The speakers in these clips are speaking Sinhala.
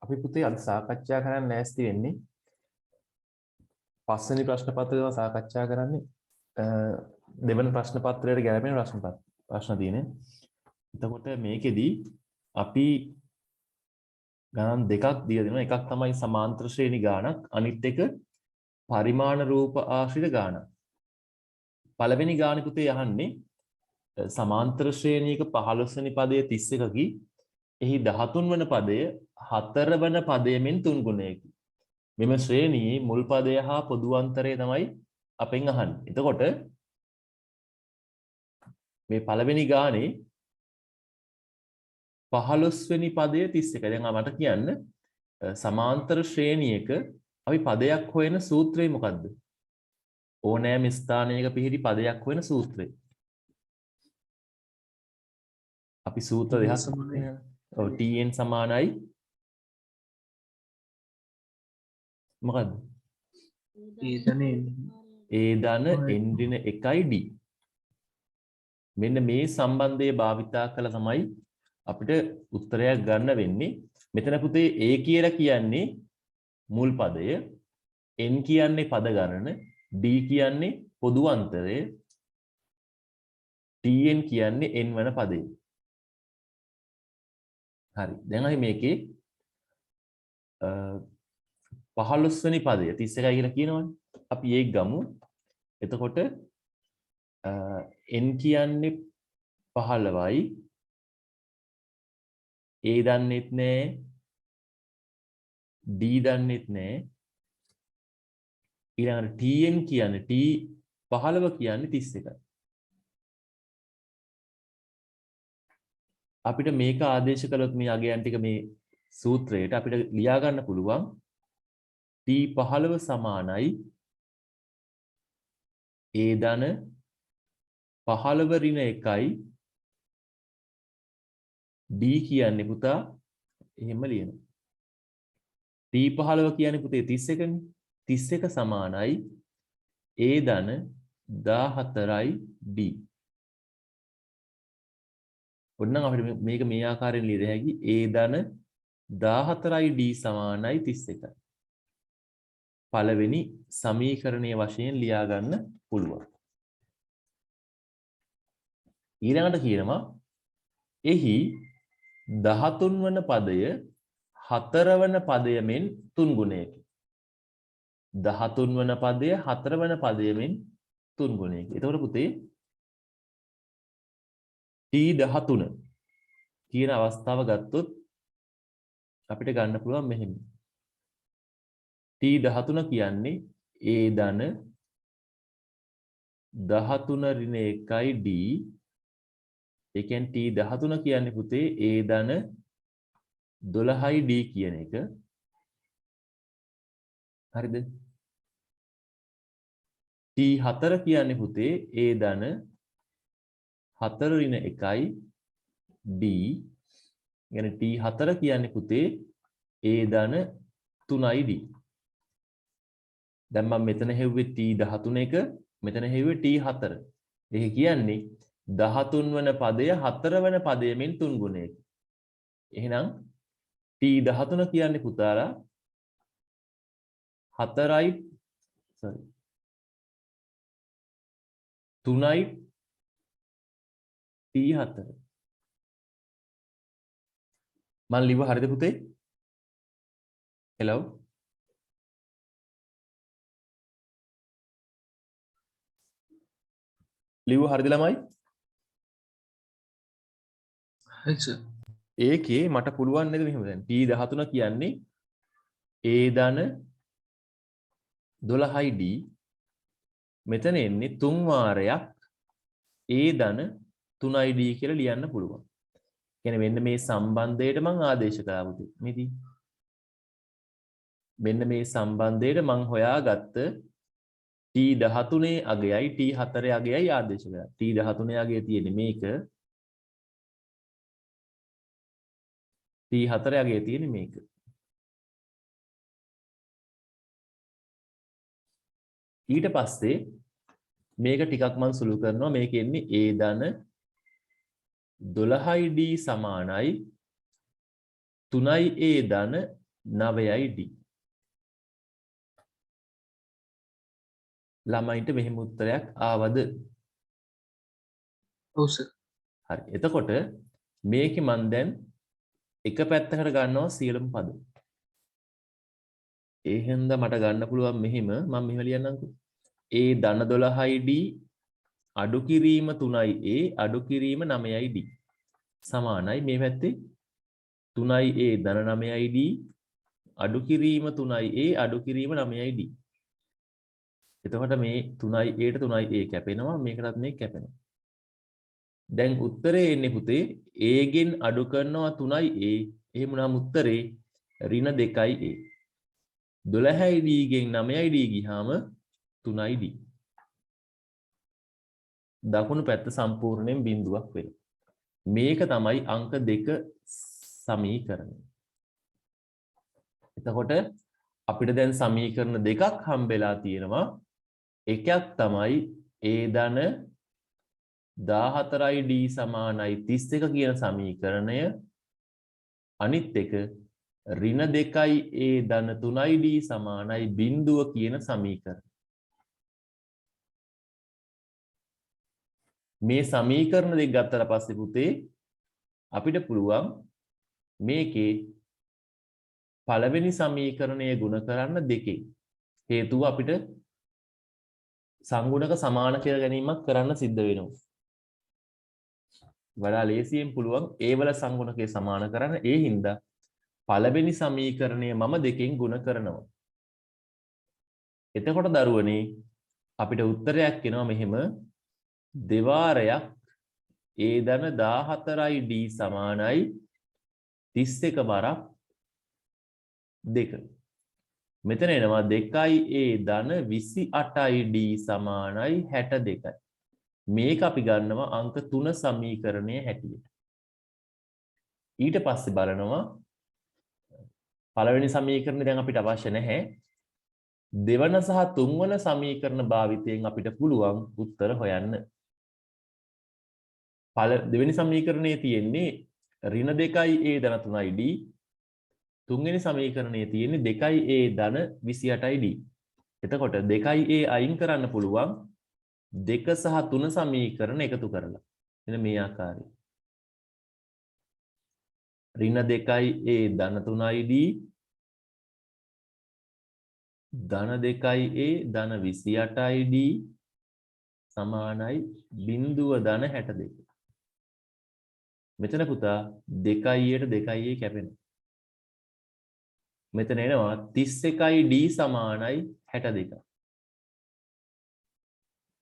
අපි පුතේ අද සාකච්ඡා කරන්න ලෑස්ති වෙන්නේ පස්වෙනි ප්‍රශ්න පත්‍රය සාකච්ඡා කරන්නේ දෙවන ප්‍රශ්න පත්‍රයට ගැලපෙන ප්‍රශ්න තියෙනවා. එතකොට මේකෙදි අපි ගණන් දෙකක් දීලා දෙනවා. එකක් තමයි සමාන්තර ශ්‍රේණි ගාණක්, අනිත් එක පරිමාණ රූප ආශ්‍රිත ගාණක්. පළවෙනි ගාණේ පුතේ අහන්නේ සමාන්තර ශ්‍රේණියක 15 වෙනි පදයේ 31කි. එහි 13 වන පදය 4 වන පදයෙන් 3 ගුණයකි. මෙම ශ්‍රේණියේ මුල් පදය හා පොදු අන්තරය තමයි අපෙන් අහන්නේ. එතකොට මේ පළවෙනි ගානේ 15 වෙනි පදයේ 31. දැන් මට කියන්න සමාන්තර ශ්‍රේණියක අපි පදයක් හොයන සූත්‍රය මොකද්ද? ඕනෑම ස්ථානයක පිහිටි පදයක් හොයන සූත්‍රය. අපි සූත්‍ර දෙකක් සමානයි. ඔව් tn සමානයි මොකද්ද? a ධන n ඍණ 1d. මෙන්න මේ සම්බන්ධය භාවිතා කළා තමයි අපිට උත්තරයක් ගන්න වෙන්නේ. මෙතන පුතේ a කියලා කියන්නේ මුල් පදය, n කියන්නේ පද ගණන, d කියන්නේ පොදු අන්තරය, tn කියන්නේ n වන පදය. හරි. දැන් අපි මේකේ 15 වෙනි පදය 31යි කියලා කියනවනේ. අපි ඒක ගමු. එතකොට n කියන්නේ 15යි. a දන්නෙත් නෑ. d දන්නෙත් නෑ. ඊළඟට tn කියන්නේ t 15 කියන්නේ 31යි. අපිට මේක ආදේශ කළොත් මේ අගයන් ටික මේ සූත්‍රයට අපිට ලියා ගන්න පුළුවන් t 15 සමානයි a ධන 15 ඍණ 1යි d කියන්නේ පුතා එහෙම ලියනවා. t 15 කියන්නේ පුතේ 31නේ. 31 සමානයි a ධන 14යි d. ඔන්නම් අපිට මේක මේ ආකාරයෙන් ලියද හැකි a ධන 14යි d සමානයි 31යි. පළවෙනි සමීකරණයේ වශයෙන් ලියා ගන්න පුළුවන්. ඊළඟට කියනවා එහි 13 වන පදය 4 වන පදයෙන් 3 ගුණයකි. 13 වන පදය 4 වන පදයෙන් 3 ගුණයකි. එතකොට පුතේ T13 කියන අවස්ථාව ගත්තොත් අපිට ගන්න පුළුවන් මෙහෙම. T13 කියන්නේ a ධන 13 ඍණ 1යි d. ඒ කියන්නේ T13 කියන්නේ පුතේ a ධන 12යි d කියන එක. හරිද? T4 කියන්නේ පුතේ a ධන 4 ඍණ 1යි d. يعني T4 කියන්නේ පුතේ a ධන 3යි d. දැන් මම මෙතන හෙව්වේ T13 එක, මෙතන හෙව්වේ T4. ඒක කියන්නේ 13 වන පදය 4 වන පදයෙන් 3 ගුණයකි. එහෙනම් T13 කියන්නේ පුතාලා 3යි T4. මම ලිව හරිද පුතේ? හෙලෝ. ලිව හරිද ළමයි? හරි සර්. ඒකේ මට පුළුවන් නේද මෙහෙම දැන් T13 කියන්නේ a ධන 12යි d. මෙතන එන්නේ 3 වාරයක් a ධන 3යි d කියලා ලියන්න පුළුවන්. කියන්නේ මෙන්න මේ සම්බන්ධයට මම ආදේශ කරා පුතේ. මේදී මෙන්න මේ සම්බන්ධයට මම හොයාගත්ත T13 අගයයි T4 අගයයි ආදේශ කරා. T13 අගය තියෙන්නේ මේක. T4 අගය තියෙන්නේ මේක. ඊට පස්සේ මේක ටිකක් මම සුළු කරනවා. මේක එන්නේ a ධන 12යි d සමානයි 3යි a ධන 9යි D. ළමයින්ට මෙහෙම උත්තරයක් ආවද? ඔව් සර්. හරි. එතකොට මේකේ මම දැන් එක පැත්තකට ගන්නවා සියලුම පද. ඒ හින්දා මට ගන්න පුළුවන් මෙහෙම මම මෙහෙම ලියන්නම්කෝ. A ධන 12යි D අඩු කිරීම 3යි A අඩු කිරීම 9යි D සමානයි මේ පැත්තේ 3යි A ධන 9යි D අඩු කිරීම 3යි A අඩු කිරීම 9යි D. එතකොට මේ 3යි A ට 3යි A කැපෙනවා මේකටත් මේක කැපෙනවා. දැන් උත්තරේ එන්නේ පුතේ A ගෙන් අඩු කරනවා 3යි A. එහෙම නම් උත්තරේ ඍණ 2යි A. 12යි D ගෙන් 9යි D ගියාම 3යි D. දකුණු පැත්ත සම්පූර්ණයෙන් බිඳුවක් වෙනවා. මේක තමයි අංක 2 සමීකරණය. එතකොට අපිට දැන් සමීකරණ දෙකක් හම්බෙලා තියෙනවා. එකක් තමයි A ධන 14යි D සමානයි 31 කියන සමීකරණය. අනිත් එක ඍණ 2යි A ධන 3යි D සමානයි 0 කියන සමීකරණය. මේ සමීකරණ දෙක ගත්තට පස්සේ පුතේ අපිට පුළුවන් මේකේ පළවෙනි සමීකරණය ගුණ කරන්න දෙකෙන්. හේතුව අපිට සංගුණක සමාන කියලා ගැනීමක් කරන්න සිද්ධ වෙනවා. වඩා ලේසියෙන් පුළුවන් ඒ වල සංගුණකේ සමාන කරන්න. ඒ හින්දා පළවෙනි සමීකරණය මම දෙකෙන් ගුණ කරනවා. එතකොට දරුවනේ අපිට උත්තරයක් එනවා මෙහෙම දෙවාරයක් A ධන 14යි D සමානයි 31 වරක් 2. මෙතන එනවා 2යි A ධන 28යි D සමානයි 62යි. මේක අපි ගන්නවා අංක 3 සමීකරණයේ හැටියට. ඊට පස්සේ බලනවා පළවෙනි සමීකරණය දැන් අපිට අවශ්‍ය නැහැ. දෙවන සහ තුන්වන සමීකරණ භාවිතයෙන් අපිට පුළුවන් උත්තර හොයන්න. දෙවෙනි සමීකරණයේ තියෙන්නේ ඍණ 2යි A ධන 3යි D. තුන්වෙනි සමීකරණයේ තියෙන්නේ 2යි A ධන 28යි D. එතකොට 2යි A අයින් කරන්න පුළුවන් 2 සහ 3 සමීකරණ එකතු කරලා. එන්න මේ ආකාරයි. ඍණ 2යි A ධන 3යි D ධන 2යි A ධන 28යි D සමානයි 0 ධන 62. මෙතන පුතා 2යි යට 2යි A කැපෙනවා. මෙතන එනවා 31යි D සමානයි 62.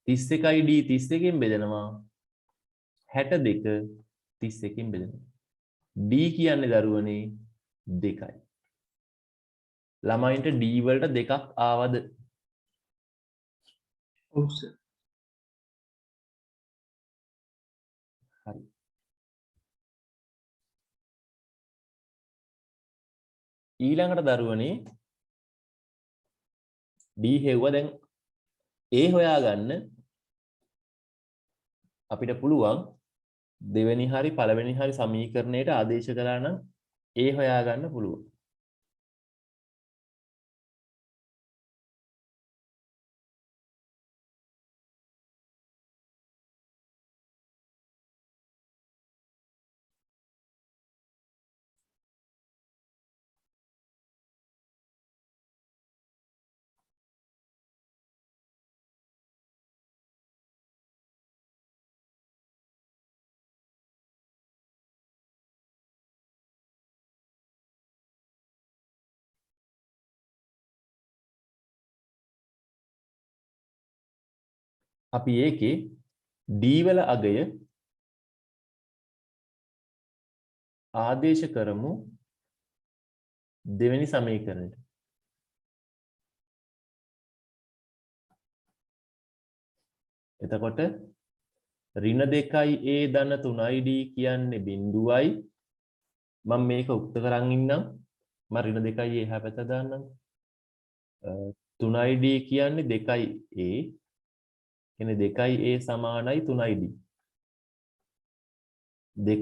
31යි D 31කින් බෙදෙනවා 62 31කින් බෙදෙනවා. D කියන්නේ දරුවනේ 2යි. ළමයින්ට D වලට දෙකක් ආවද? ඔව් සර්. හරි. ඊළඟට දරුවනේ D හෙව්ව දැන් A හොයාගන්න අපිට පුළුවන් දෙවෙනි හරි පළවෙනි හරි සමීකරණයට ආදේශ කළා නම් A හොයාගන්න පුළුවන්. අපි ඒකේ D වල අගය ආදේශ කරමු දෙවෙනි සමීකරණයට. එතකොට ඍණ 2යි A ධන 3යි D කියන්නේ 0යි. මම මේක උක්ත කරන් ඉන්නම්. මම ඍණ 2යි A එහා පැත්ත දාන්නම්. 3යි D කියන්නේ 2යි A. කියන්නේ 2යි A සමානයි 3යි D.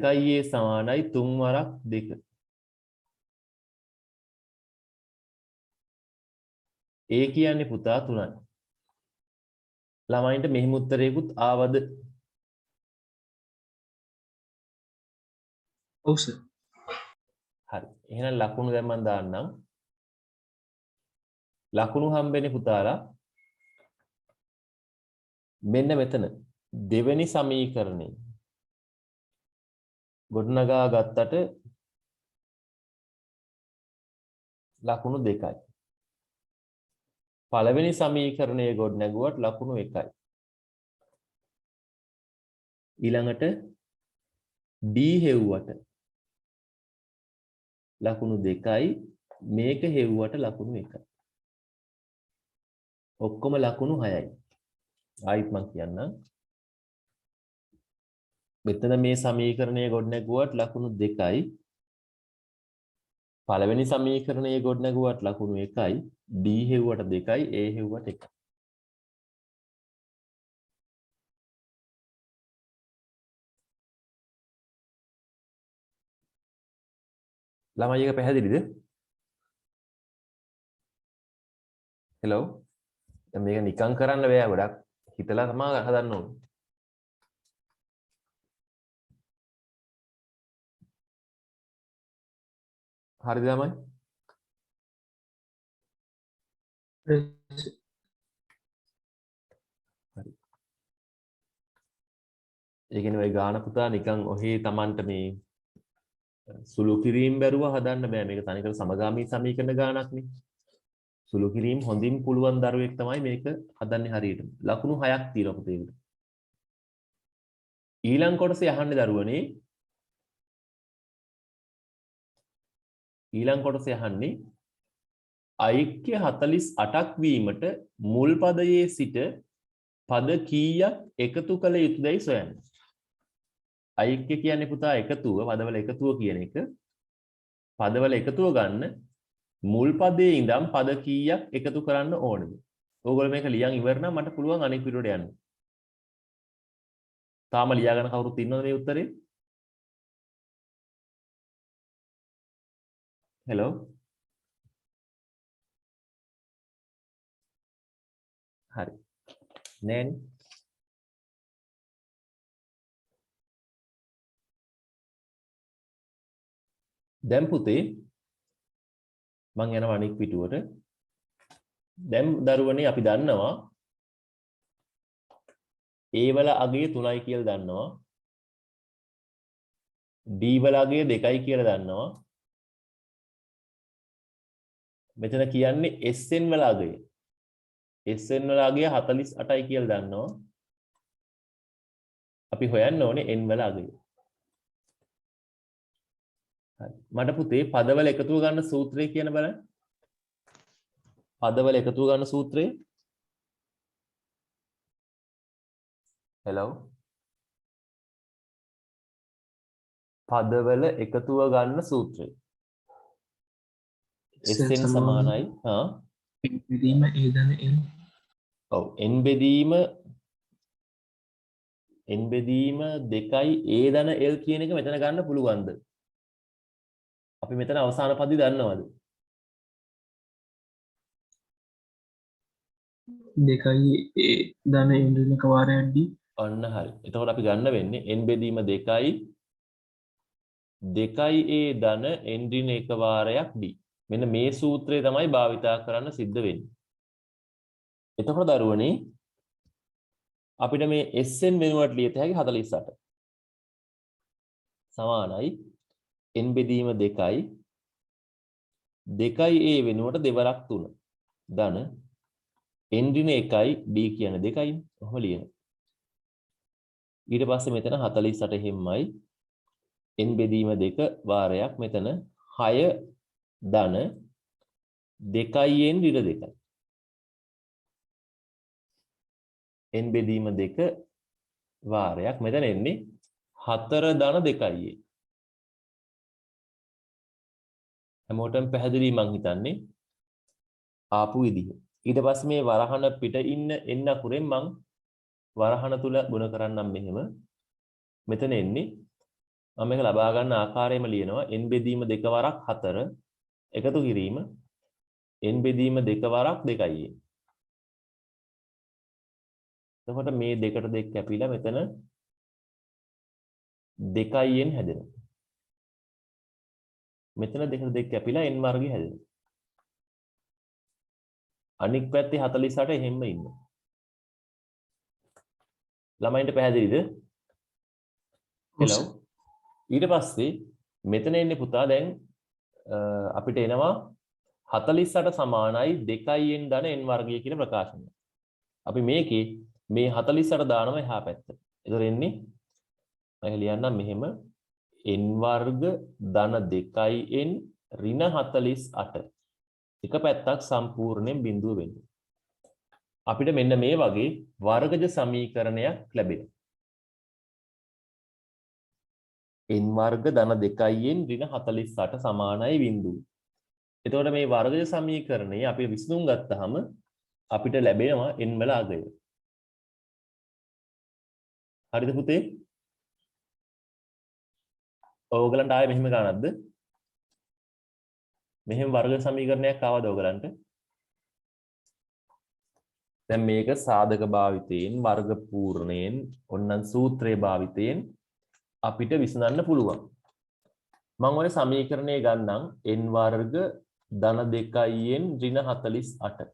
2යි A සමානයි 3 වරක් 2. A කියන්නේ පුතා 3යි. ළමයින්ට මෙහිම උත්තරයකුත් ආවද? ඔව් සර්. හරි. එහෙනම් ලකුණු දැන් මම දාන්නම්. ලකුණු හම්බෙන්නේ පුතාලා මෙන්න මෙතන දෙවෙනි සමීකරණය ගොඩනගා ගත්තට ලකුණු 2යි. පළවෙනි සමීකරණයේ ගොඩනැගුවට ලකුණු 1යි. ඊළඟට D හෙව්වට ලකුණු 2යි. මේක හෙව්වට ලකුණු 1යි. ඔක්කොම ලකුණු 6යි. ආයිත් මම කියන්නම්. මෙතන මේ සමීකරණයේ ගොඩනැගුවට ලකුණු 2යි. පළවෙනි සමීකරණයේ ගොඩනැගුවට ලකුණු 1යි. D හෙව්වට 2යි. A හෙව්වට 1යි. ළමයි එක පැහැදිලිද? හෙලෝ. දැන් මේක නිකන් කරන්න බෑ, ගොඩක් හිතලා තමයි හදන්න ඕනේ. හරිද ළමයි? හරි. ඒ කියන්නේ ඔය ගාන පුතා නිකන් ඔහේ Tamanට මේ සුළු කිරීම බැරුව හදන්න බෑ. මේක තනිකර සමගාමී සමීකරණ ගානක්නේ. සුළු කිරීම හොඳින් පුළුවන් දරුවෙක් තමයි මේක හදන්නේ හරියට. ලකුණු 6ක් තියෙනවා පුතේකට. ඊළඟ කොටසේ අහන්නේ දරුවනේ ඊළඟ කොටසේ අහන්නේ ඓක්‍ය 48ක් වීමට මුල් පදයේ සිට පද කීයක් එකතු කළ යුතුදයි සොයන්න. ඓක්‍ය කියන්නේ පුතා එකතුව, පදවල එකතුව කියන එක. පදවල එකතුව ගන්න මුල් පදයේ ඉඳන් පද කීයක් එකතු කරන්න ඕනද? ඕගොල්ලෝ මේක ලියන් ඉවර නම් මට පුළුවන් අනෙක් පිටුවට යන්න. තාම ලියාගෙන කවුරුත් ඉන්නවද මේ උත්තරේ? හෙලෝ. හරි. නෑනේ. දැන් පුතේ මං යනවා අනෙක් පිටුවට. දැන් දරුවනේ අපි දන්නවා A වල අගය 3යි කියලා දන්නවා. D වල අගය 2යි කියලා දන්නවා. මෙතන කියන්නේ SN වල අගය. SN වල අගය 48යි කියලා දන්නවා. අපි හොයන්න ඕනේ N වල අගය. හරි. මට පුතේ පදවල එකතුව ගන්න සූත්‍රය කියන බලන්න. පදවල එකතුව ගන්න සූත්‍රය. හෙලෝ. පදවල එකතුව ගන්න සූත්‍රය. SN සමානයි n බෙදීම a ධන n. ඔව් n බෙදීම 2යි a ධන l කියන එක මෙතන ගන්න පුළුවන්ද? අපි මෙතන අවසාන පදි දන්නවද? 2යි a ධන n ඍණක වාරයක් d. ඔන්න හරි. එතකොට අපි ගන්න වෙන්නේ n බෙදීම 2යි a ධන n ඍණ එක වාරයක් d. මෙන්න මේ සූත්‍රය තමයි භාවිතා කරන්න සිද්ධ වෙන්නේ. එතකොට දරුවනේ අපිට මේ SN වෙනුවට ලියත හැකි 48 සමානයි n බෙදීම 2යි a වෙනුවට දෙවරක් 3 ධන n ඍණ 1යි d කියන්නේ 2යි. ඔහොම ලියනවා. ඊට පස්සේ මෙතන 48 හැම්මයි n බෙදීම 2 වාරයක් මෙතන 6 ධන 2යි n ඍණ 2යි. n බෙදීම 2 වාරයක් මෙතන එන්නේ 4 ධන 2යි. හැමෝටම පැහැදිලි මං හිතන්නේ ආපු විදිහ. ඊට පස්සේ මේ වරහන පිට ඉන්න n අකුරෙන් මං වරහන තුල ගුණ කරන්නම් මෙහෙම. මෙතන එන්නේ මම මේක ලබා ගන්න ආකාරයෙන්ම ලියනවා n බෙදීම 2 වරක් 4 එකතු කිරීම n බෙදීම 2 වරක් 2යි n. එතකොට මේ දෙකට දෙක කැපිලා මෙතන 2යි n හැදෙනවා. මෙතන දෙකට දෙක කැපිලා n වර්ගය හැදෙනවා. අනික් පැත්තේ 48 එහෙම්ම ඉන්නවා. ළමයින්ට පැහැදිලිද? හෙලෝ. ඊට පස්සේ මෙතන ඉන්නේ පුතා දැන් අපිට එනවා 48 සමානයි 2n ධන n වර්ගය කියන ප්‍රකාශනය. අපි මේකේ මේ 48 දානවා එහා පැත්තට. ඒතර එන්නේ මම ලියන්නම් මෙහෙම n වර්ග ධන 2n ඍණ 48. එක පැත්තක් සම්පූර්ණයෙන් බිඳුව වෙන්නේ. අපිට මෙන්න මේ වගේ වර්ගජ සමීකරණයක් ලැබෙනවා. n වර්ග ධන 2n ඍණ 48 සමානයි බිඳුව. එතකොට මේ වර්ගජ සමීකරණය අපි විසඳුම් ගත්තාම අපිට ලැබෙනවා n වල අගය. හරිද පුතේ? ඕගලන්ට ආයේ මෙහෙම ගන්නක්ද? මෙහෙම වර්ග සමීකරණයක් ආවද ඕගලන්ට? දැන් මේක සාධක භාවිතයෙන් වර්ග පූර්ණයෙන් ඔන්නන් සූත්‍රයේ භාවිතයෙන් අපිට විසඳන්න පුළුවන්. මම ඔය සමීකරණය ගන්නම් n වර්ග ධන 2n ඍණ 48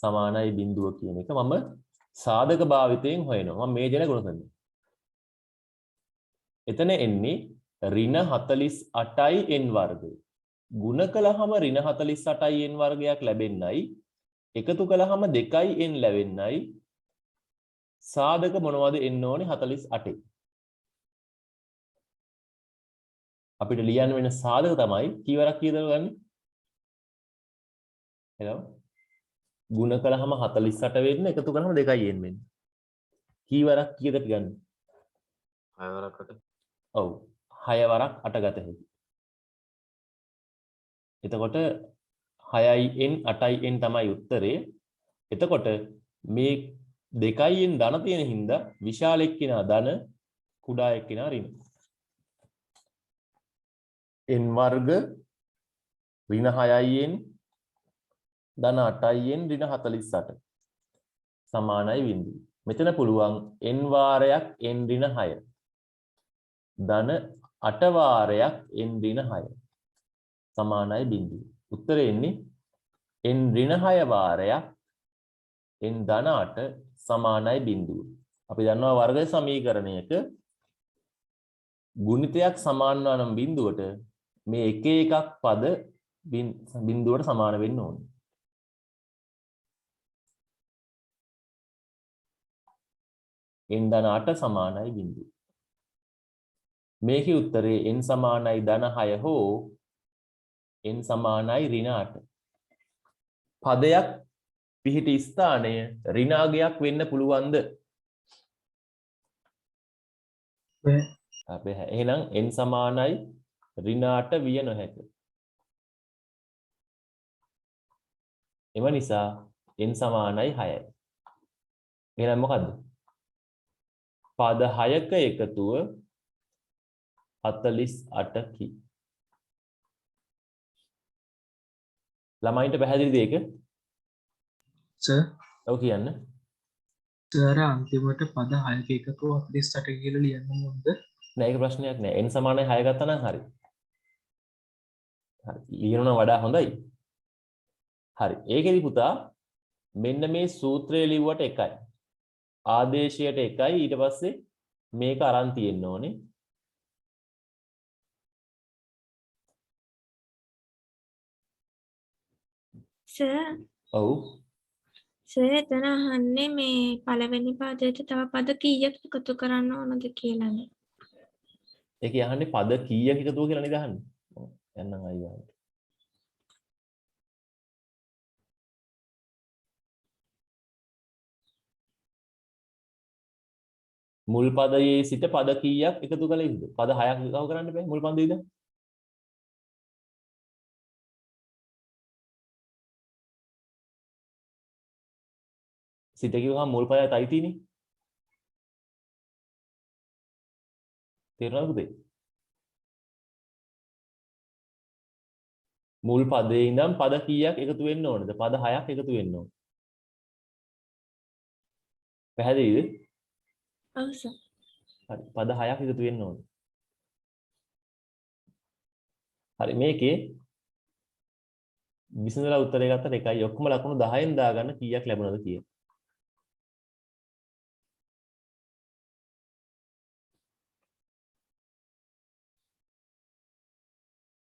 සමානයි බිඳුව කියන එක මම සාධක භාවිතයෙන් හොයනවා. මම මේ දෙන ගුණ කරනවා. එතන එන්නේ ඍණ 48යි n වර්ගය. ගුණ කළාම ඍණ 48යි n වර්ගයක් ලැබෙන්නයි එකතු කළාම 2යි n ලැබෙන්නයි සාධක මොනවද එන්න ඕනේ 48. අපිට ලියන්න වෙන සාධක තමයි කීවරක් කීයද ගන්න? එහෙනම් ගුණ කළාම 48 වෙන්න එකතු කළාම 2යි n වෙන්න. කීවරක් කීයද ගන්න? 6 වරක් 8. ඔව් 6 වරක් 8 ගත හැකියි. එතකොට 6යි n 8යි n තමයි උත්තරේ. එතකොට මේ 2යි n ධන තියෙන හින්දා විශාල එක්කිනා ධන කුඩා එක්කිනා ඍණ. n වර්ග ඍණ 6යි n ධන 8යි n ඍණ 48 සමානයි බිඳුව. මෙතන පුළුවන් n වාරයක් n ඍණ 6 ධන 8 වාරයක් n ඍණ 6 සමානයි බිඳුව. උත්තරේ එන්නේ n ඍණ 6 වාරයක් n ධන 8 සමානයි බිඳුව. අපි දන්නවා වර්ග සමීකරණයක ගුණිතයක් සමාන නම් බිඳුවට මේ එක එකක් පද බිඳුවට සමාන වෙන්න ඕනේ. n ධන 8 සමානයි බිඳුව. මේකේ උත්තරේ n සමානයි ධන 6 හෝ n සමානයි ඍණ 8. පදයක් පිහිටි ස්ථානය ඍණාගයක් වෙන්න පුළුවන්ද? බැහැ. එහෙනම් n සමානයි ඍණ 8 විය නොහැක. එම නිසා n සමානයි 6යි. එහෙනම් මොකද්ද? පද 6ක එකතුව 48කි. ළමයින්ට පැහැදිලිද ඒක? සර් ඔව් කියන්න. සර් අන්තිමට පද 6ක එකතුව 48 කියලා ලියන්න ඕනද? නෑ ඒක ප්‍රශ්නයක් නෑ. n සමානයි 6 ගත්තා නම් හරි. හරි. ලියනවා වඩා හොඳයි. හරි. ඒකෙදි පුතා මෙන්න මේ සූත්‍රය ලිව්වට එකයි. ආදේශයට එකයි ඊට පස්සේ මේක අරන් තියෙන්න ඕනේ. සර් ඔව්. සර් එතන අහන්නේ මේ පළවෙනි පදයට තව පද කීයක් එකතු කරන්න ඕනද කියලානේ. ඒක යහන්නේ පද කීයක් එකතුව කියලා නේද අහන්නේ? ඔව්. යන්නම් අයියා. මුල් පදයේ සිට පද කීයක් එකතු කළ යුතුද? පද 6ක් එකතු කරන්න බෑ මුල් පදයේ ඉඳන්. සිට කිව්වහම මුල් පදයට අයිතිනේ. තේරුණාද පුතේ? මුල් පදේ ඉඳන් පද කීයක් එකතු වෙන්න ඕනද? පද 6ක් එකතු වෙන්න ඕන. පැහැදිලිද? ඔව් සර්. හරි. පද 6ක් එකතු වෙන්න ඕන. හරි මේකේ විසඳලා උත්තරය ගත්තට එකයි ඔක්කොම ලකුණු 10න් දාගන්න කීයක් ලැබුණද කියලා.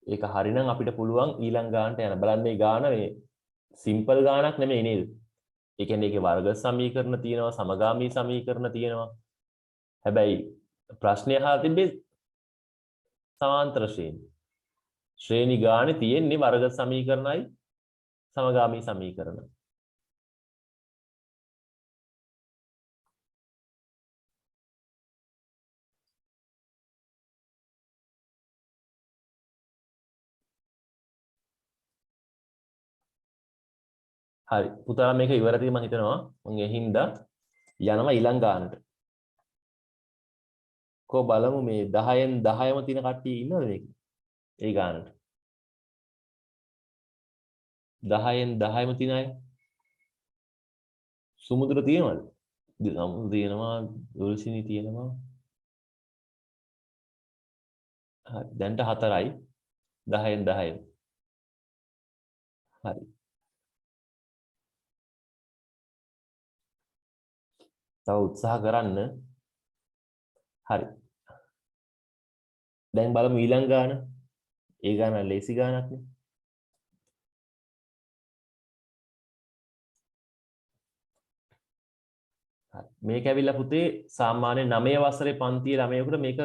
ඒක හරිනම් අපිට පුළුවන් ඊළඟ ගානට යන්න. බලන්න මේ ගාන මේ සිම්පල් ගානක් නෙමෙයි නේද? ඒ කියන්නේ ඒකේ වර්ග සමීකරණ තියෙනවා, සමගාමී සමීකරණ තියෙනවා. හැබැයි ප්‍රශ්නේ අහලා තිබ්බේ සමාන්තර ශ්‍රේණි. ශ්‍රේණි ගානේ තියෙන්නේ වර්ග සමීකරණයි සමගාමී සමීකරණ. හරි පුතාලා මේක ඉවරදී මම හිතනවා මම ඒ හින්දා යනවා ඊළඟ ගානට. කො බලමු මේ 10න් 10ම තියෙන කට්ටිය ඉන්නවද මේක? ඒ ගානට. 10න් 10ම තියෙන අය. සුමුදුර තියෙනවද? සමුදුර තියෙනවා, දුල්සිනි තියෙනවා. හරි දැන්ට 4යි 10න් 10ම. හරි. තව උත්සාහ කරන්න. හරි. දැන් බලමු ඊළඟ ගාන. ඒ ගාන ලේසි ගානක් නේ. හරි. මේක ඇවිල්ලා පුතේ සාමාන්‍ය 9 වසරේ පන්තියේ ළමයෙකුට මේක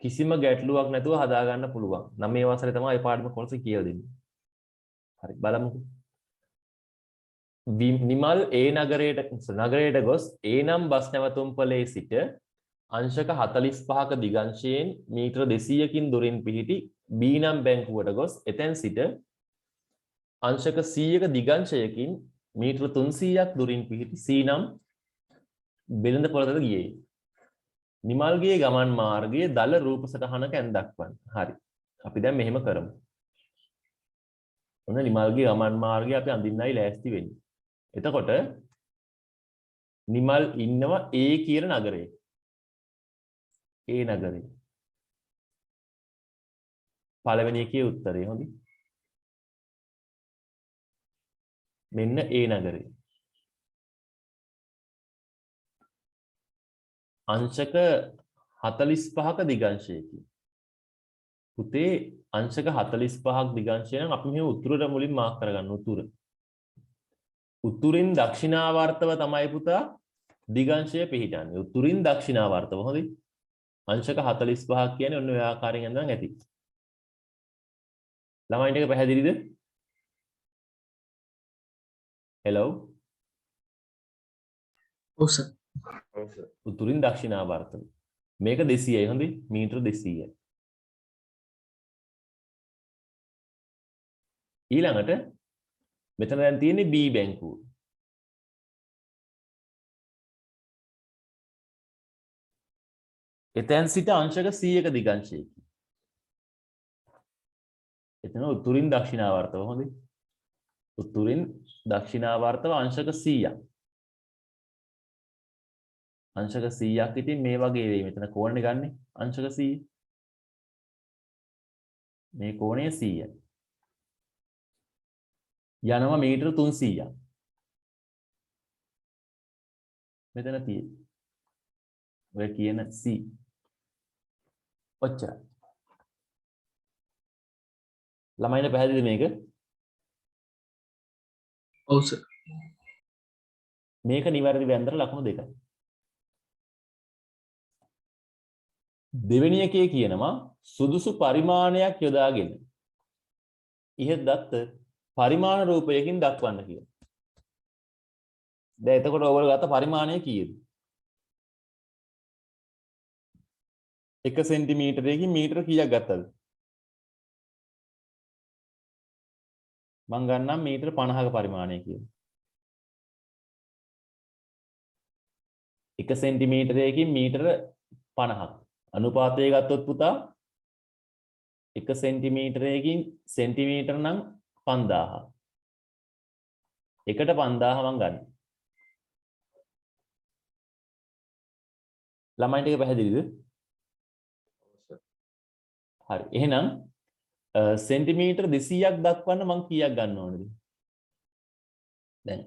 කිසිම ගැටලුවක් නැතුව හදා ගන්න පුළුවන්. 9 වසරේ තමයි මේ පාඩම කොටස කියලා දෙන්නේ. හරි බලමුකෝ. නිමල් ඒ නගරයට ගොස් ඒ නම් බස් නැවතුම්පලේ සිට අංශක 45ක දිගංශයෙන් මීටර 200කින් දුරින් පිහිටි B නම් බැංකුවට ගොස් එතෙන් සිට අංශක 100ක දිගංශයකින් මීටර 300ක් දුරින් පිහිටි C නම් බෙලඳ පොළකට ගියේ. නිමල්ගේ ගමන් මාර්ගයේ දල රූප සටහනක ඇන් දක්වන්න. හරි. අපි දැන් මෙහෙම කරමු. ඔන්න නිමල්ගේ ගමන් මාර්ගය අපි අඳින්නයි ලෑස්ති වෙන්නේ. එතකොට නිමල් ඉන්නවා A කියන නගරේ. A නගරේ. පළවෙනි එකේ උත්තරේ හොඳයි. මෙන්න A නගරේ. අංශක 45ක දිගංශයකින්. පුතේ අංශක 45ක් දිගංශය නම් අපි මේ උතුරට මුලින් මාක් කරගන්න උතුර. උතුරින් දක්ෂිනාවර්තව තමයි පුතා දිගංශය පිහිටන්නේ. උතුරින් දක්ෂිනාවර්තව හොඳයි. අංශක 45ක් කියන්නේ ඔන්න ඔය ආකාරයෙන් යනවා ඇති. ළමයින්ට එක පැහැදිලිද? හෙලෝ. ඔව් සර්. උතුරින් දක්ෂිනාවර්තව. මේක 200යි හොඳයි. මීටර 200යි. ඊළඟට මෙතන දැන් තියෙන්නේ B බැංකුව. එතෙන් සිට අංශක 100ක දිගංශයකින්. එතන උතුරින් දක්ෂිනාවර්තව හොඳයි. උතුරින් දක්ෂිනාවර්තව අංශක 100ක්. අංශක 100ක් ඉතින් මේ වගේ වෙයි. මෙතන කෝණේ ගන්නෙ අංශක 100. මේ කෝණය 100යි. යනවා මීටර 300ක්. මෙතන තියෙන්නේ. ඔය කියන C. ඔච්චරයි. ළමයින්ට පැහැදිලිද මේක? ඔව් සර්. මේක නිවැරදි වැන්දර ලකුණු දෙකයි. දෙවෙනි එකේ කියනවා සුදුසු පරිමාණයක් යොදාගෙන ඉහත දත්ත පරිමාණ රූපයකින් දක්වන්න කියලා. දැන් එතකොට ඔයගොල්ලෝ ගත්ත පරිමාණය කීයද? 1 සෙන්ටිමීටරයකින් මීටර කීයක් ගත්තද? මම ගන්නම් මීටර 50ක පරිමාණය කියලා. 1 සෙන්ටිමීටරයකින් මීටර 50ක්. අනුපාතය ගත්තොත් පුතා එක සෙන්ටිමීටරයකින් සෙන්ටිමීටර නම් 5000. එකට 5000 මං ගන්න. ළමයින්ට ඒක පැහැදිලිද? හරි. එහෙනම් සෙන්ටිමීටර 200ක් දක්වන්න මං කීයක් ගන්න ඕනද? දැන්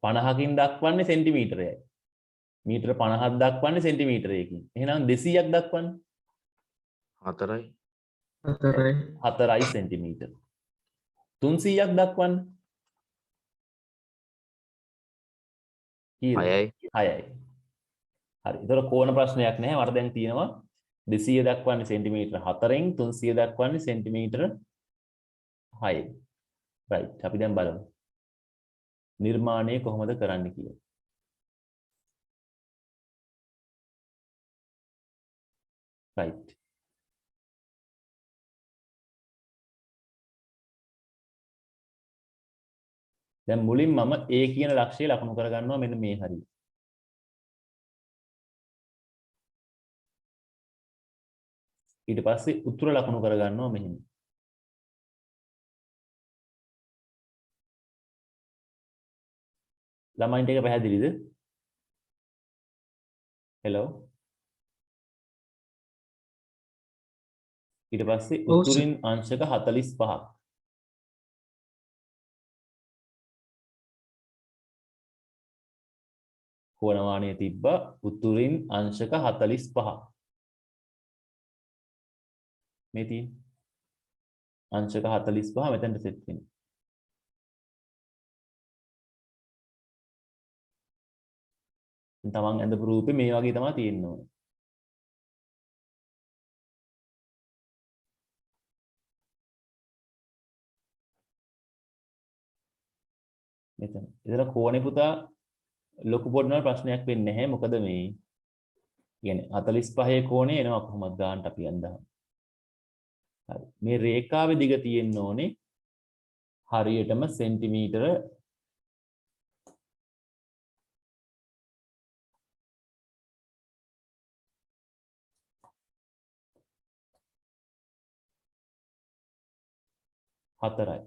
50කින් දක්වන්නේ සෙන්ටිමීටරයයි. මීටර 50ක් දක්වන්නේ සෙන්ටිමීටරයකින්. එහෙනම් 200ක් දක්වන්න 4යි 4යි සෙන්ටිමීටර. 300ක් දක්වන්න කීයද? 6යි 6යි. හරි. ඒතර කෝණ ප්‍රශ්නයක් නැහැ. මට දැන් තියෙනවා 200 දක්වන්නේ සෙන්ටිමීටර 4න් 300 දක්වන්නේ සෙන්ටිමීටර 6න්. right. අපි දැන් බලමු. නිර්මාණය කොහොමද කරන්න කියලා. right. දැන් මුලින් මම A කියන ලක්ෂය ලකුණු කරගන්නවා මෙන්න මේ හරිය. ඊට පස්සේ උත්තර ලකුණු කරගන්නවා මෙහෙම. ළමයින්ට ඒක පැහැදිලිද? hello. ඊට පස්සේ ඔව් සර්. උතුරින් අංශක 45ක්. කෝණමානය තිබ්බා උතුරින් අංශක 45ක්. මේ තියෙන අංශක 45 මෙතනට සෙට් වෙනවා. තමන් ඇඳපු රූපේ මේ වගේ තමයි තියෙන්න ඕනේ. මෙතන. එතන කෝණේ පුතා ලොකු පොඩ්ඩක් ප්‍රශ්නයක් වෙන්නේ නැහැ. මොකද මේ කියන්නේ 45 කෝණේ එනවා කොහොමද ගන්නට අපි අඳහම. හරි. මේ රේඛාවේ දිග තියෙන්න ඕනේ හරියටම සෙන්ටිමීටර 4යි.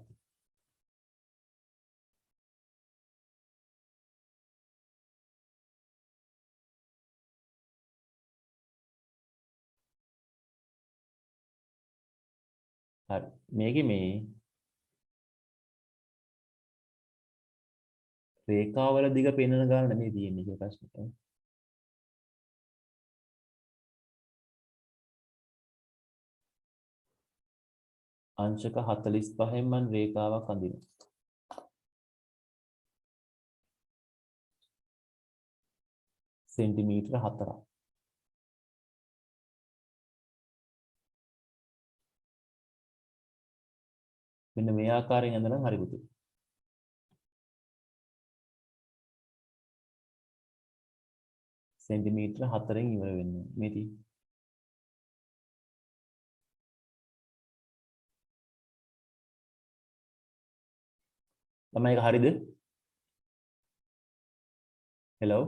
හරි. මේකේ මේ රේඛාවල දිග පෙන්වන ගාන නෙමෙයි තියෙන්නේ කියලා ප්‍රශ්නේ. අංශක 45න් මම රේඛාවක් අඳිනවා. සෙන්ටිමීටර 4ක්. මෙන්න මේ ආකාරයෙන් ඇඳලා හරි පුතේ. සෙන්ටිමීටර 4න් ඉවර වෙන්නේ. මේ තියෙන්නේ. තමයි ඒක හරිද? hello.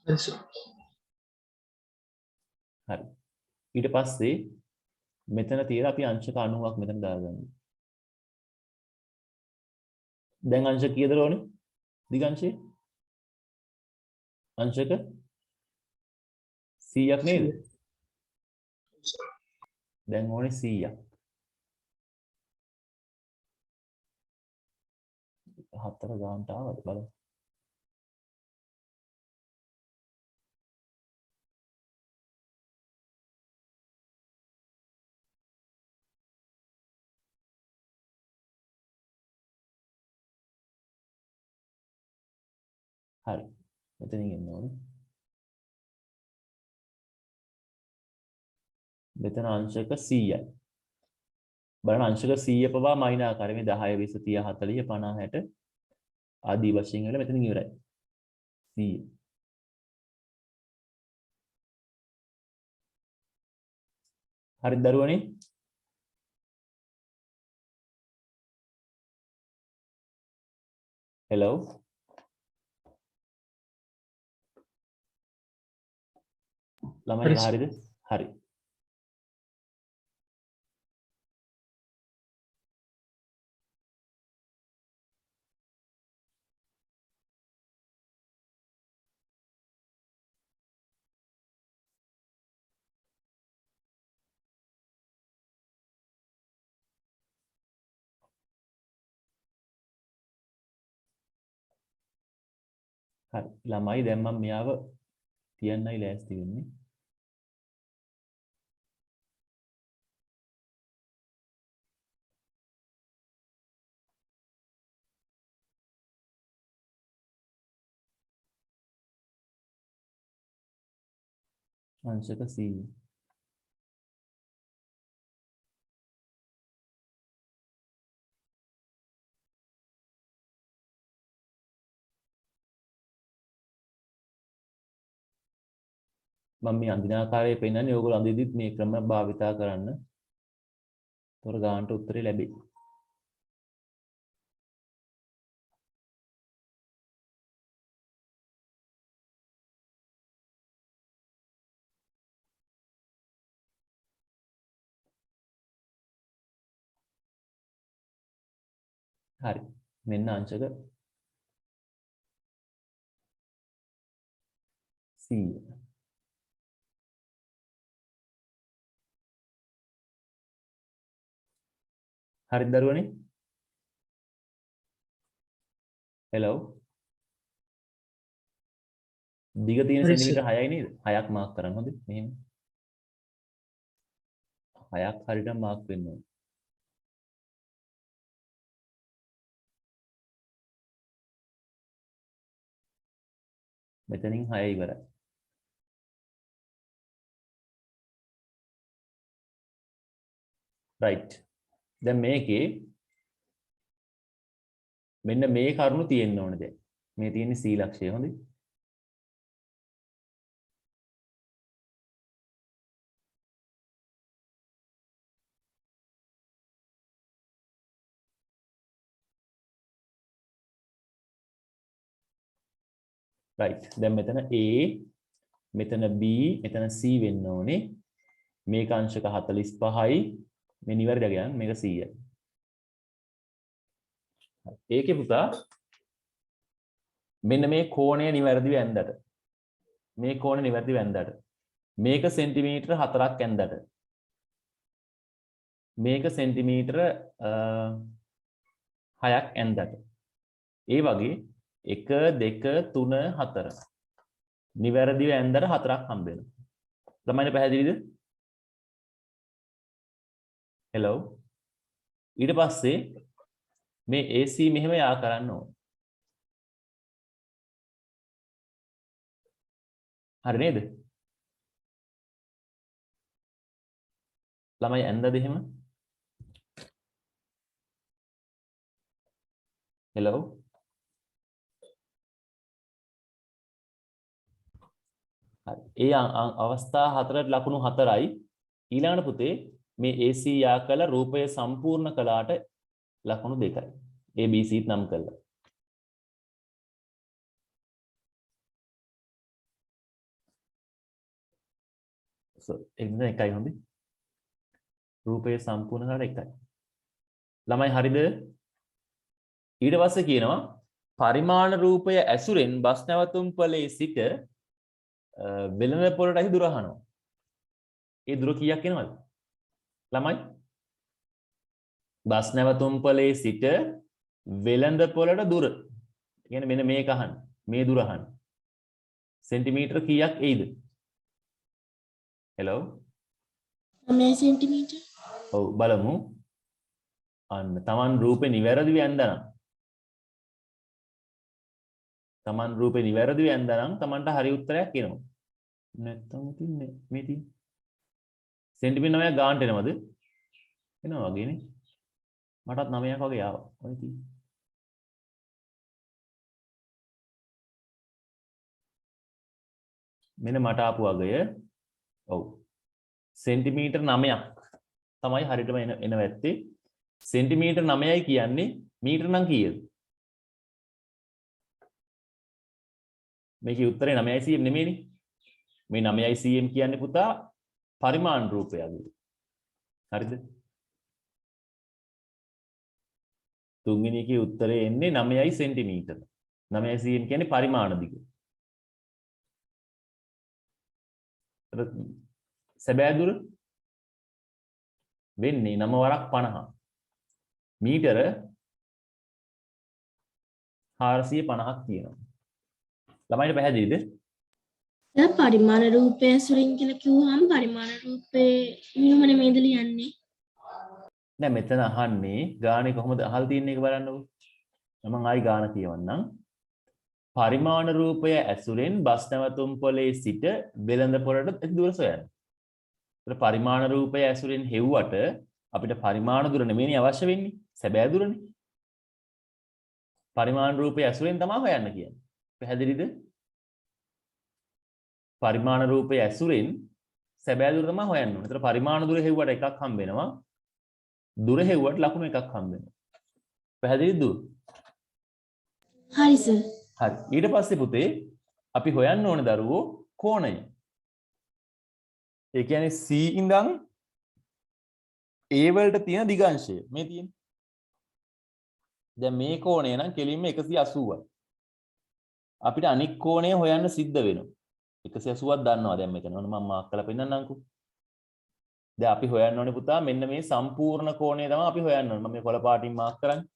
හරි සර්. හරි. ඊට පස්සේ මෙතන තියලා අපි අංශක 90ක් මෙතන දාගන්නවා. දැන් අංශක කීයද ඕනේ? දිගංශය? අංශක 100ක් නේද? දැන් ඕනේ 100ක්. 4 ගානට ආවද බලන්න. හරි. මෙතනින් එන්න ඕනේ. මෙතන අංශක 100යි. බලන්න අංශක 100 පවා මයින ආකාරය මේ 10 20 30 40 50 60 ආදී වශයෙන් වල මෙතනින් ඉවරයි. 100. හරිද දරුවනේ? hello. ළමයි ඒක හරිද? හරි. හරි. ළමයි දැන් මම මෙයාව තියන්නයි ලෑස්ති වෙන්නේ. අංශක 100. මම මේ අඳින ආකාරය පෙන්නන්නේ ඕගොල්ලෝ අඳිද්දිත් මේ ක්‍රම භාවිතා කරන්න. තොර ගානට උත්තරේ ලැබෙයි. හරි. මෙන්න අංශක 100. හරිද දරුවනේ? හෙලෝ. දිග තියෙන හරි, සෙන්ටිමීටර 6යි නේද? 6ක් මාක් කරන්න හොඳේ. මෙහෙම. 6ක් හරියට මාක් වෙන්න ඕනේ. මෙතනින් 6 ඉවරයි. right. දැන් මේකේ මෙන්න මේ කරුණු තියෙන්න ඕනේ දැන්. මේ තියෙන්නේ C ලක්ෂය හොඳේ. right. දැන් මෙතන A, මෙතන B, මෙතන C වෙන්න ඕනේ. මේක අංශක 45යි. මේ නිවැරදි ගියන් මේක 100යි. ඒකේ පුතා මෙන්න මේ කෝණය නිවැරදිව ඇන්දට. මේ කෝණය නිවැරදිව ඇන්දට. මේක සෙන්ටිමීටර 4ක් ඇන්දට. මේක සෙන්ටිමීටර 6ක් ඇන්දට. ඒ වගේ 1 2 3 4 නිවැරදිව ඇන්දට 4ක් හම්බ වෙනවා. ළමයින්ට පැහැදිලිද? හෙලෝ. ඊට පස්සේ මේ AC මෙහෙම යා කරන්න ඕන. හරි නේද? ළමයි ඇන්දද එහෙම? හෙලෝ. හරි. ඒ අවස්ථා හතරට ලකුණු 4යි. ඊළඟට පුතේ මේ AC යා කළ රූපය සම්පූර්ණ කළාට ලකුණු 2යි. ABC නම් කළා. එන්න එකයි හොඳේ. රූපය සම්පූර්ණ කරලා එකයි. ළමයි හරිද? ඊට පස්සේ කියනවා පරිමාණ රූපය ඇසුරෙන් බස් නැවතුම්පලේ සිට වෙළඳ පොළටයි දුර අහනවා. ඒ දුර කීයක් එනවද? ළමයි බස් නැවතුම්පලේ සිට වෙළඳ පොළට දුර. කියන්නේ මෙන්න මේක අහන්න. මේ දුර අහන්න. සෙන්ටිමීටර කීයක් එයිද? හෙලෝ. 9 සෙන්ටිමීටර්. ඔව් බලමු. අන්න Taman රූපේ නිවැරදිව ඇඳනම්. Taman රූපේ නිවැරදිව ඇඳනම් Tamanට හරි උත්තරයක් එනවා. නැත්තම් තින්නේ මේ තියෙන. සෙන්ටිමීටර 9ක් ගානට එනවද? එනවා වගේනේ. මටත් 9ක් වගේ ආවා. ඔය තියෙන්නේ. මෙන්න මට ආපු අගය ඔව් සෙන්ටිමීටර් 9ක් තමයි හරියටම එන වැත්තේ. සෙන්ටිමීටර් 9යි කියන්නේ මීටර නම් කීයද? මේකේ උත්තරේ 9යි 100 නෙමෙයිනේ. මේ 9යි cm කියන්නේ පුතා පරිමාණ රූපයගේ. හරිද? තුන්වෙනි එකේ උත්තරේ එන්නේ 9යි සෙන්ටිමීටර. 9යි cm කියන්නේ පරිමාණ දිග. සැබෑ දුර වෙන්නේ 9 වරක් 50. මීටර 450ක් තියෙනවා. ළමයිට පැහැදිලිද? දැන් පරිමාණ රූපය ඇසුරින් කියලා කිව්වහම පරිමාණ රූපේ නියම නෙමෙයිද ලියන්නේ? දැන් මෙතන අහන්නේ ගානේ කොහොමද අහලා තියෙන්නේ ඒක බලන්නකෝ. මම ආයි ගාන කියවන්නම්. පරිමාණ රූපය ඇසුරෙන් බස් නැවතුම් පොලේ සිට වෙළඳ පොළට දුර සොයන්න. ඒතර පරිමාණ රූපය ඇසුරෙන් හෙව්වට අපිට පරිමාණ දුර නෙමෙයි අවශ්‍ය වෙන්නේ. සැබෑ දුරනේ. පරිමාණ රූපය ඇසුරෙන් තමයි හොයන්න කියන්නේ. පැහැදිලිද? පරිමාණ රූපය ඇසුරෙන් සැබෑ දුර තමයි හොයන්න ඕනේ. ඒතර පරිමාණ දුර හෙව්වට එකක් හම්බ වෙනවා. දුර හෙව්වට ලකුණු එකක් හම්බ වෙනවා. පැහැදිලිද? හරි සර්. හරි. ඊට පස්සේ පුතේ අපි හොයන්න ඕනේ දරුවෝ කෝණය. ඒ කියන්නේ C ඉඳන් A වලට තියෙන දිගංශය මේ තියෙන්නේ. දැන් මේ කෝණය නම් කෙලින්ම 180යි. අපිට අනික් කෝණය හොයන්න සිද්ධ වෙනවා. 180ක් දන්නවා දැන් මෙතන. මම මාක් කරලා පෙන්නන්නම්කෝ. දැන් අපි හොයන්න ඕනේ පුතා මෙන්න මේ සම්පූර්ණ කෝණය තමයි අපි හොයන්න ඕනේ. මම මේ කොළ පාටින් මාක් කරන්නේ.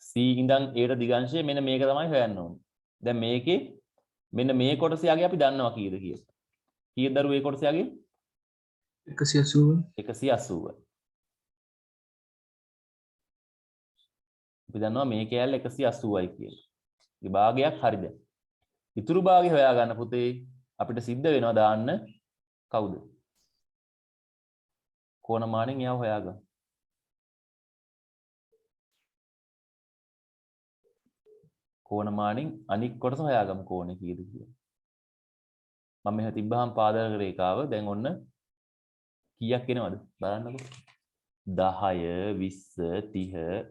C ඉඳන් A ට දිගංශය මෙන්න මේක තමයි හොයන්න ඕනේ. දැන් මේකේ මෙන්න මේ කොටස යගේ අපි දන්නවා කීයද කියලා. කීයද දරුවෝ මේ කොටස යගේ? 180. 180යි. අපි දන්නවා මේ කෑල්ල 180යි කියලා. ඒ භාගයක් හරිද? ඉතුරු භාගය හොයාගන්න පුතේ අපිට සිද්ධ වෙනවා දාන්න කවුද? කෝණමානෙන් එයාව හොයාගන්න. කෝණමානෙන් අනික් කොටස හොයාගමු කෝණය කීයද කියලා. මම මෙහෙම තිබ්බහම පාදක රේඛාව දැන් ඔන්න කීයක් එනවද බලන්නකෝ. 10 20 30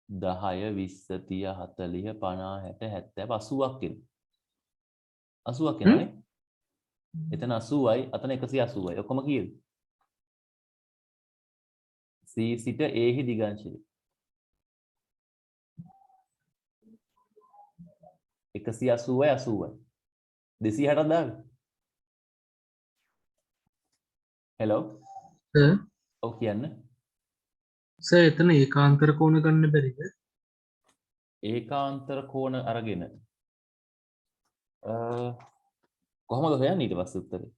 10 20 30 40 50 60 70 80ක් එනවා. 80ක් එනවනේ. එතන 80යි අතන 180යි. ඔක්කොම කීයද? C සිට A හි දිගංශය 180යි 80යි 260ක් දාන්න. හෙලෝ සර් ඔව් කියන්න. සර් එතන ඒකාන්තර කෝණ ගන්න බැරිද? ඒකාන්තර කෝණ අරගෙන කොහොමද හොයන්නේ ඊට පස්සේ උත්තරේ?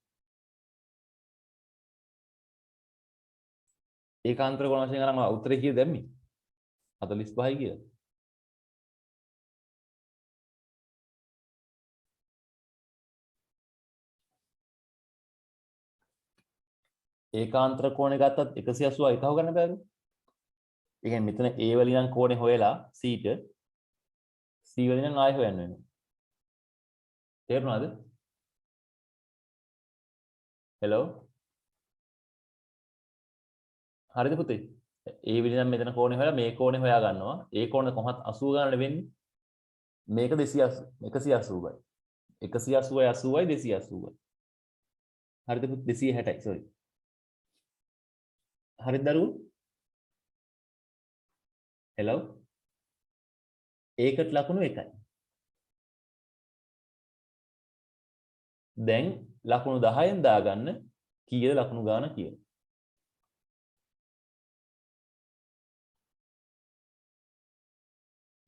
ඒකාන්තර කෝණ වශයෙන් අරන් උත්තරේ කීයද දැම්මේ? 45යි කියලා. ඒකාන්තර කෝණය ගත්තත් 180 එකව ගන්න බෑද? ඒ කියන්නේ මෙතන A වලින් නම් කෝණේ හොයලා C ට C වලින් නම් ආයෙ හොයන්න වෙනවා. තේරුණාද? හෙලෝ හරිද පුතේ? A වලින් නම් මෙතන කෝණේ හොයලා මේ කෝණේ හොයා ගන්නවා. ඒ කෝණ කොහොමත් 80 ගන්නට වෙන්නේ. මේක 180යි. 180යි 80යි 280යි. හරිද පුතේ? 260යි sorry. හරිද දරුවෝ? හෙලෝ ඒකට ලකුණු 1යි. දැන් ලකුණු 10න් දාගන්න කීයද ලකුණු ගාන කියලා.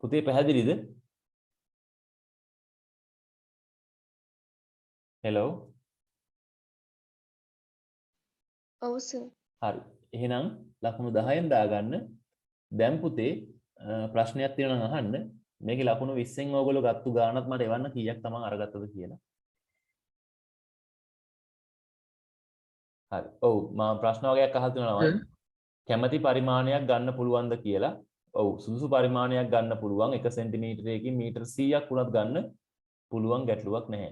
පුතේ පැහැදිලිද? හෙලෝ ඔව් සර්. හරි. එහෙනම් ලකුණු 10න් දාගන්න. දැන් පුතේ ප්‍රශ්නයක් තියෙනවා නම් අහන්න. මේකේ ලකුණු 20න් ඕගොල්ලෝ ගත්තු ගානත් මට එවන්න කීයක් තමන් අරගත්තද කියලා. හරි. ඔව් මම ප්‍රශ්න වගේක් අහලා තියෙනවා. කැමැති පරිමාණයක් ගන්න පුළුවන්ද කියලා. ඔව් සුදුසු පරිමාණයක් ගන්න පුළුවන් 1 සෙන්ටිමීටරයකින් මීටර 100ක් උනත් ගන්න පුළුවන් ගැටලුවක් නැහැ.